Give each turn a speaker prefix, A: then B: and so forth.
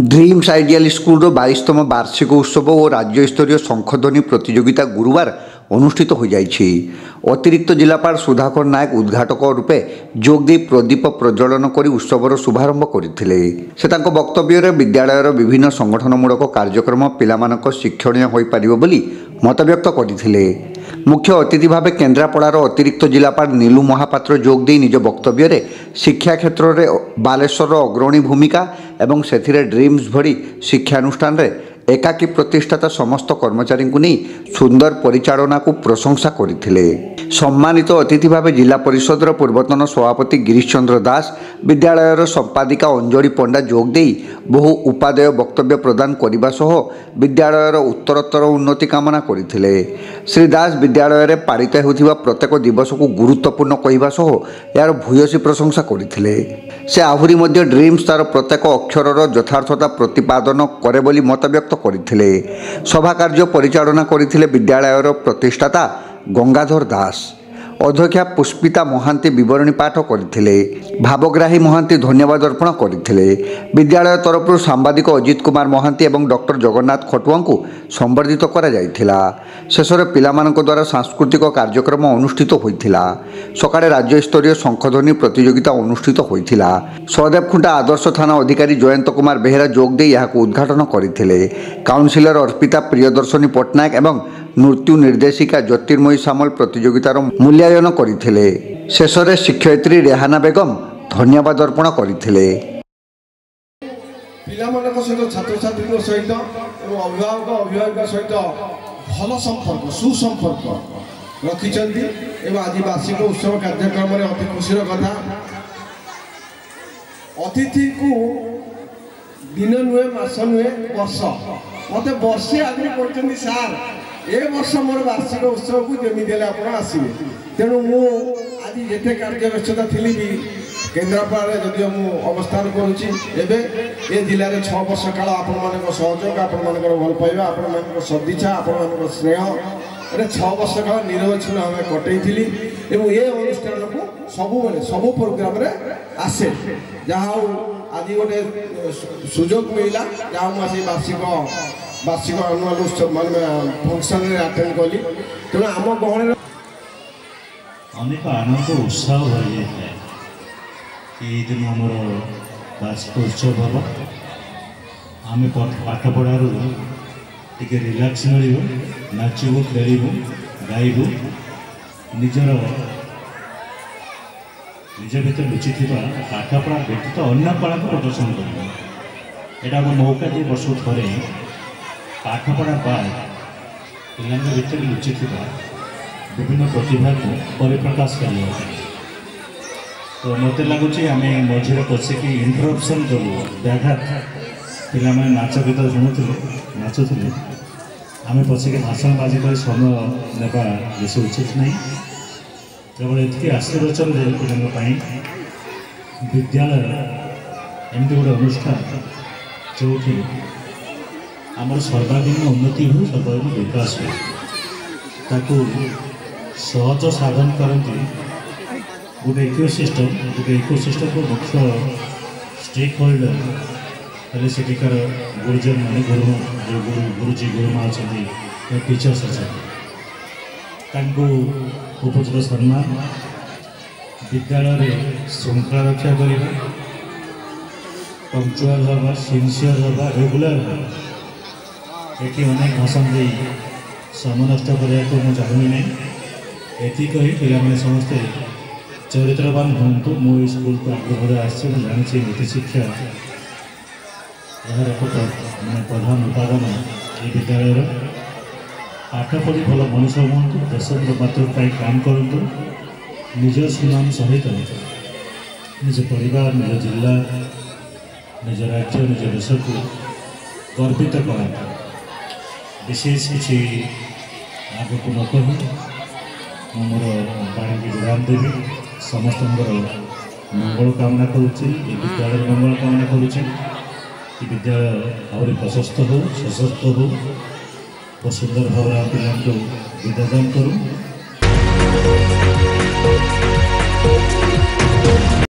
A: Dreams ideal school 22तम वार्षिक उत्सव और राज्यस्तरीय शंखध्वनि प्रतियोगिता गुरुवार अनुष्ठित हो जाइछि। अतिरिक्त जिलापाल सुधाकर नायक उद्घाटक रूपे जोगदे प्रदीप प्रज्वलन कर उत्सवर शुभारंभ करथिले। से तांको वक्तव्य विद्यालयर विभिन्न संगठनमूलक कार्यक्रम पिलामानक शिक्षणीय होई पारिबो बोली मतव्यक्त करथिले। मुख्य अतिथि भाव केन्द्रापड़ार अतिरिक्त जिलापाल नीलू महापात्र जोगदे निज वक्तव्य शिक्षा क्षेत्र में बालेश्वर अग्रणी भूमिका एवं सेथिरे ड्रीम्स भरी शिक्षानुष्ठान रे एकाकी प्रतिष्ठाता समस्त कर्मचारी को नहीं सुंदर परिचालना को प्रशंसा करथिले। सम्मानित अतिथि भाव जिला परिषद पूर्वतन सभापति गिरीश चंद्र दास, विद्यालयर संपादिका अंजलि पंडा जोगदे बहु उपादेय वक्तव्य प्रदान करने सह विद्यालयर उत्तरोत्तर उन्नति कामना करथिले। श्री दास विद्यालय पालित होउथिबा प्रत्येक दिवस को गुरुत्वपूर्ण कहवा सह यार भूयसी प्रशंसा करथिले। से आहुरी मध्य ड्रीम्स तार प्रत्येक अक्षरर यथार्थता प्रतिपादन करे बोली मतव्यक्त करथिले। सभा कार्य परिचालना करथिले विद्यालयर प्रतिष्ठाता गंगाधर दास। अध्यक्षा पुष्पिता महांती विवरणी पाठ करथिले। भावग्राही महांती धन्यवाद अर्पण करथिले। विद्यालय तरफ सांबादिक अजित कुमार महांती एवं डॉक्टर जगन्नाथ खटुआ को संबर्धित करा जायथिला। शेष में पिलामानक द्वारा सांस्कृतिक कार्यक्रम अनुष्ठित होइथिला। सकाळे राज्यस्तरीय शंखध्वनि प्रतियोगिता अनुष्ठित होइथिला। सहदेवखुंटा आदर्श थाना अधिकारी जयंत कुमार बेहेरा जोगदे यहाको उद्घाटन करथिले। काउंसिलर अर्पिता प्रियदर्शनी पट्टनायक एवं नृत्य निर्देशिका ज्योतिर्मयी सामल प्रतियोगितार मूल्यांकन करथिले। शेष में शिक्षयित्री रेहाना बेगम धन्यवाद अर्पण करथिले।
B: पिलामानक सहित छात्र छात्री सहित अभिभावक अभिभाविका सहित भल संपर्क सुसंपर्क रखिछन्ती एवं आज वार्षिक उत्सव कार्यक्रम में अति खुशीर कथा। अतिथि को दिन नुहे मास नुहे वर्ष मत वर्षे आगे कहते सार ए वर्ष मोर वार्षिक उत्सव को जमी देले आप आसवे। तेणु मु आज जिते कार्य व्यस्तता थी भी केन्द्रापड़ा जदि मु अवस्थान करुच्ची ए जिले में 6 वर्ष काल आपण मान सहयोग आपण मान भल पाइबा आपण मान सदिच्छा आपण मान स्नेह ए 6 वर्ष काल निरवच्छिन्न भाव कटई ये अनुष्ठान को सबु प्रोग्राम रे आसे। जहाँ आज गोटे सुजोग मिला जहाँ मुझे वार्षिक अनुआल उत्सव मान फंक्शन अटेंड कली। तेणु आम गहन
C: अनेक आनंद उत्साह हो जाए ये दिन आम वार्षिक उत्सव हम आम पाठ पढ़ार टे रिलैक्स मिल नाचबू खेलू गायबू निज भर लुचि पाठपढ़ा व्यतीत अन्य कला को प्रदर्शन कर यहाँ मौका दिए वर्ष थे पाठपढ़ा बाद पिला भर लुचि विभिन्न प्रतिभा को परिप्रकाश कर। तो मत लगुच आम मझे पशिकी इंटरप्शन कलु व्याघात पिला नाच गीत शुणुले नाचुले आम पशिकी भाषण बाजी कर समय नेबा बेस उचित नहीं। केवल ये आशीर्वचन दे पिलांपाई विद्यालय एमती गोटे अनुष्ठान जो आमर सर्वांगीन उन्नति हो सर्वांगीन विकास हो ताकू सहज साधन करती गोटे इकोसिस्टम को मुख्य स्टेक होल्डर हेल्ले सेठिकार गुरुजन मान गुरुजी गुरुमा अच्छा टीचर्स अच्छा उपयुक्त सम्मान विद्यालय श्रृंखला रक्षा करवा पंक्चुअल हवा सिनसीयर हवा रेगुलर ये अनेक भाषण दे समय नष्ट करने को मुझे चाहूँगी नहीं। एति कही पे समस्ते चरित्रवान हूँ। मु स्कूल को आगे आसी जानी नीति शिक्षा यार एक मैं प्रधान उपादान ये विद्यालय पाठ पढ़ी भल मनुष्य हूँ देश मातृ काम करूँ निज सुनाम सहित निज परिवार निज जिला निज राज्य निज देश को गर्वित कर विशेष किसी आग को न कही मोर बाणी की विराम देवी समस्त मंगल कामना करुच्ची विद्यालय मंगल कामना करुच्ची विद्यालय आहरी प्रशस्त हो सशक्त हो सुंदर भाव पिला विदादान करूँ।